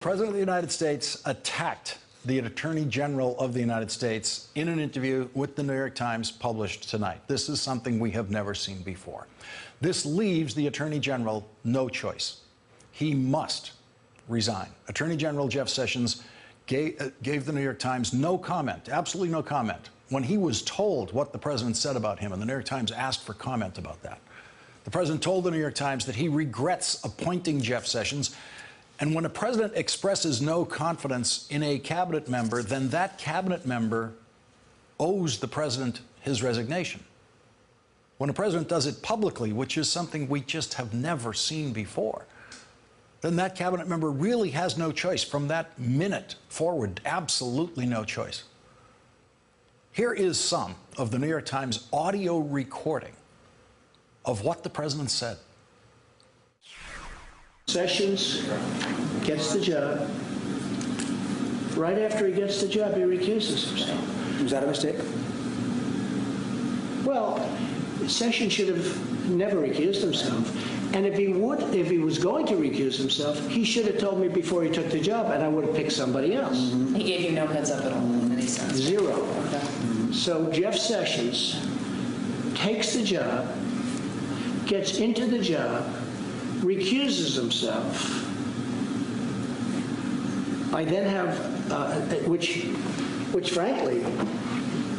President of the United States attacked the Attorney General of the United States in an interview with the New York Times published tonight. This is something we have never seen before. This leaves the Attorney General no choice. He must resign. Attorney General Jeff Sessions gave the New York Times no comment, absolutely no comment, when he was told what the president said about him, and the New York Times asked for comment about that. The president told the New York Times that he regrets appointing Jeff Sessions. And when a president expresses no confidence in a cabinet member, then that cabinet member owes the president his resignation. When a president does it publicly, which is something we just have never seen before, then that cabinet member really has no choice. From that minute forward, absolutely no choice. Here is some of the New York Times audio recording of what the president said. Sessions gets the job. Right after he gets the job, he recuses himself. Was that a mistake? Well, Sessions should have never recused himself. And if he was going to recuse himself, he should have told me before he took the job, and I would have picked somebody else. He gave you no heads up at all in any sense? Zero. Okay. So Jeff Sessions takes the job, gets into the job, recuses himself. I then have, which frankly,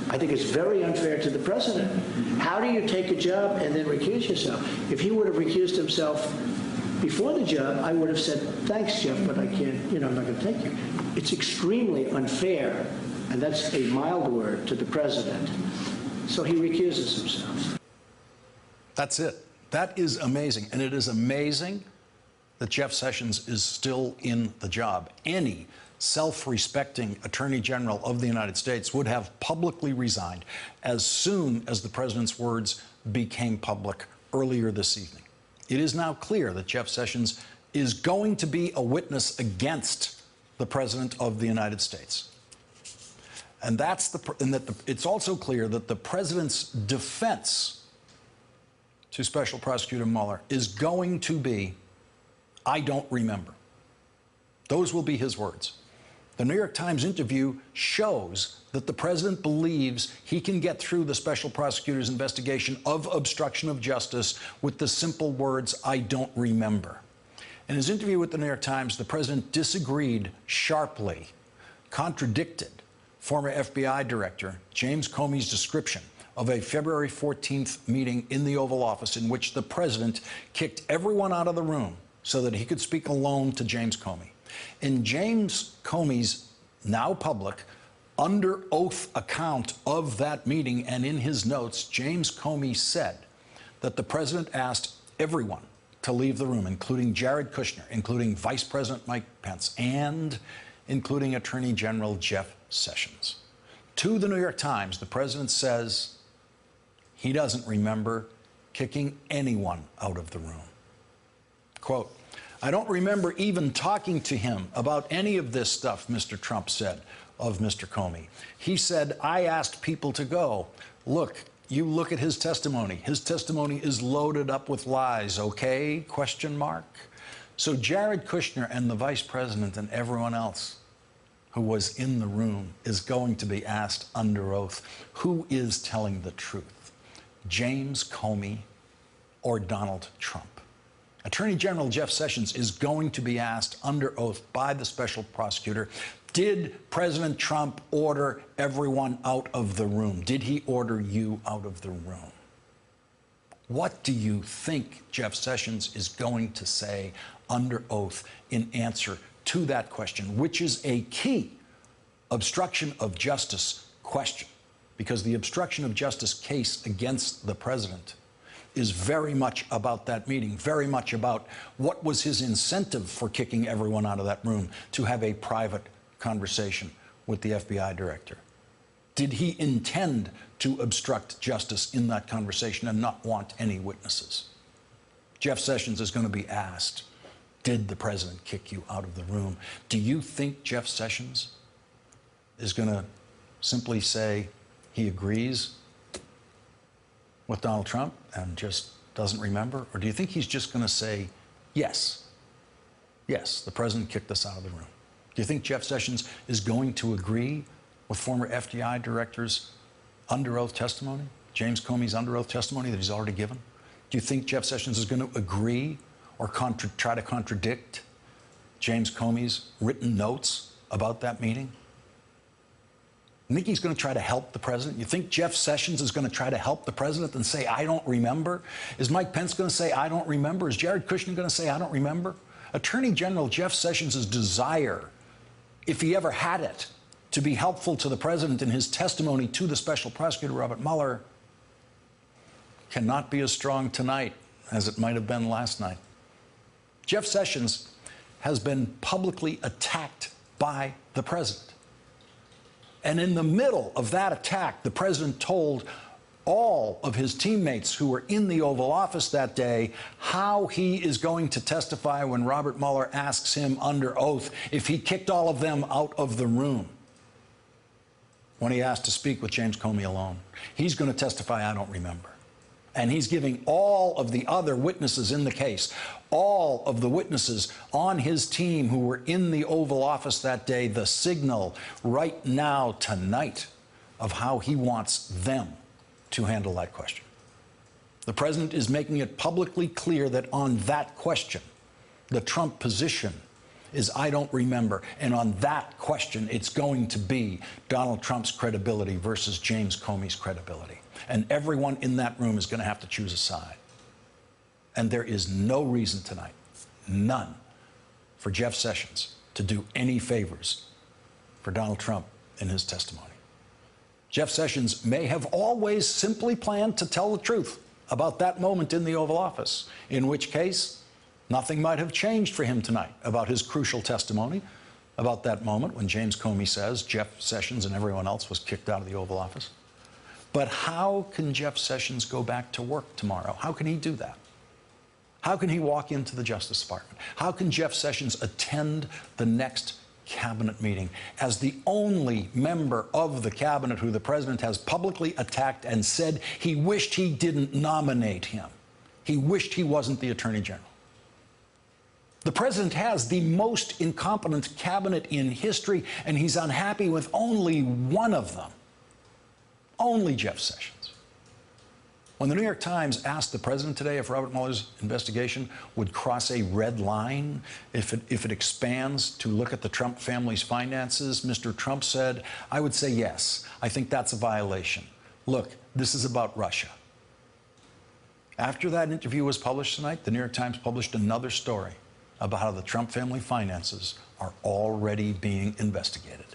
I think is very unfair to the president. How do you take a job and then recuse yourself? If he would have recused himself before the job, I would have said, thanks, Jeff, but I can't, I'm not going to take you. It's extremely unfair, and that's a mild word, to the president. So he recuses himself. That's it. That is amazing. And it is amazing that Jeff Sessions is still in the job. Any self-respecting Attorney General of the United States would have publicly resigned as soon as the president's words became public earlier this evening. It is now clear that Jeff Sessions is going to be a witness against the President of the United States. And it's also clear that the president's defense to Special Prosecutor Mueller is going to be, I don't remember. Those will be his words. The New York Times interview shows that the president believes he can get through the special prosecutor's investigation of obstruction of justice with the simple words, I don't remember. In his interview with the New York Times, the president disagreed sharply, contradicted former FBI Director James Comey's description of a February 14th meeting in the Oval Office in which the president kicked everyone out of the room so that he could speak alone to James Comey. In James Comey's now public, under oath account of that meeting and in his notes, James Comey said that the president asked everyone to leave the room, including Jared Kushner, including Vice President Mike Pence, and including Attorney General Jeff Sessions. To the New York Times, the president says he doesn't remember kicking anyone out of the room. Quote, I don't remember even talking to him about any of this stuff, Mr. Trump said of Mr. Comey. He said, I asked people to go. Look, you look at his testimony. His testimony is loaded up with lies, okay? Question mark. So Jared Kushner and the vice president and everyone else who was in the room is going to be asked under oath, who is telling the truth? James Comey or Donald Trump? Attorney General Jeff Sessions is going to be asked under oath by the special prosecutor, did President Trump order everyone out of the room? Did he order you out of the room? What do you think Jeff Sessions is going to say under oath in answer to that question, which is a key obstruction of justice question? Because the obstruction of justice case against the president is very much about that meeting, very much about what was his incentive for kicking everyone out of that room, to have a private conversation with the FBI director. Did he intend to obstruct justice in that conversation and not want any witnesses? Jeff Sessions is going to be asked, did the president kick you out of the room? Do you think Jeff Sessions is going to simply say he agrees with Donald Trump and just doesn't remember? Or do you think he's just going to say, yes, Yes, the president kicked us out of the room. Do you think Jeff Sessions is going to agree with former FBI director's under oath testimony, James Comey's under oath testimony that he's already given? Do you think Jeff Sessions is going to agree or try to contradict James Comey's written notes about that meeting? You think he's going to try to help the president? You think Jeff Sessions is going to try to help the president and say, I don't remember? Is Mike Pence going to say, I don't remember? Is Jared Kushner going to say, I don't remember? Attorney General Jeff Sessions' desire, if he ever had it, to be helpful to the president in his testimony to the special prosecutor, Robert Mueller, cannot be as strong tonight as it might have been last night. Jeff Sessions has been publicly attacked by the president. And in the middle of that attack, the president told all of his teammates who were in the Oval Office that day how he is going to testify when Robert Mueller asks him under oath if he kicked all of them out of the room when he asked to speak with James Comey alone. He's going to testify, I don't remember. And he's giving all of the other witnesses in the case, all of the witnesses on his team who were in the Oval Office that day, the signal right now, tonight, of how he wants them to handle that question. The president is making it publicly clear that on that question, the Trump position is I don't remember. And on that question, it's going to be Donald Trump's credibility versus James Comey's credibility. And everyone in that room is going to have to choose a side. And there is no reason tonight, none, for Jeff Sessions to do any favors for Donald Trump in his testimony. Jeff Sessions may have always simply planned to tell the truth about that moment in the Oval Office, in which case nothing might have changed for him tonight about his crucial testimony about that moment when James Comey says Jeff Sessions and everyone else was kicked out of the Oval Office. But how can Jeff Sessions go back to work tomorrow? How can he do that? How can he walk into the Justice Department? How can Jeff Sessions attend the next cabinet meeting as the only member of the cabinet who the president has publicly attacked and said he wished he didn't nominate him? He wished he wasn't the Attorney General. The president has the most incompetent cabinet in history, and he's unhappy with only one of them. Only Jeff Sessions. When the New York Times asked the president today if Robert Mueller's investigation would cross a red line, if it expands to look at the Trump family's finances, Mr. Trump said, I would say yes. I think that's a violation. Look, this is about Russia. After that interview was published tonight, the New York Times published another story about how the Trump family finances are already being investigated.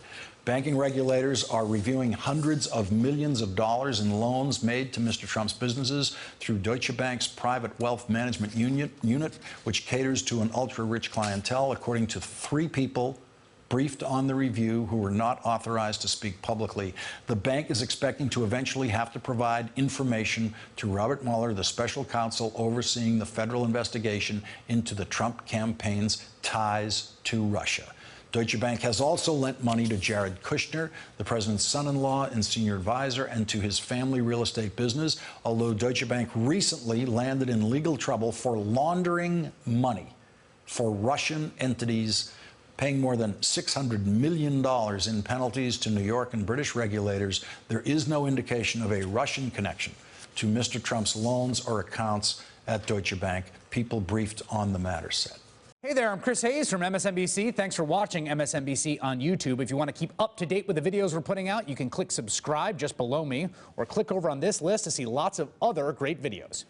Banking regulators are reviewing hundreds of millions of dollars in loans made to Mr. Trump's businesses through Deutsche Bank's private wealth management unit, which caters to an ultra-rich clientele, according to 3 people briefed on the review who were not authorized to speak publicly. The bank is expecting to eventually have to provide information to Robert Mueller, the special counsel overseeing the federal investigation into the Trump campaign's ties to Russia. Deutsche Bank has also lent money to Jared Kushner, the president's son-in-law and senior advisor, and to his family real estate business, although Deutsche Bank recently landed in legal trouble for laundering money for Russian entities, paying more than $600 million in penalties to New York and British regulators. There is no indication of a Russian connection to Mr. Trump's loans or accounts at Deutsche Bank. People briefed on the matter said. Hey there, I'm Chris Hayes from MSNBC. Thanks for watching MSNBC on YouTube. If you want to keep up to date with the videos we're putting out, you can click subscribe just below me or click over on this list to see lots of other great videos.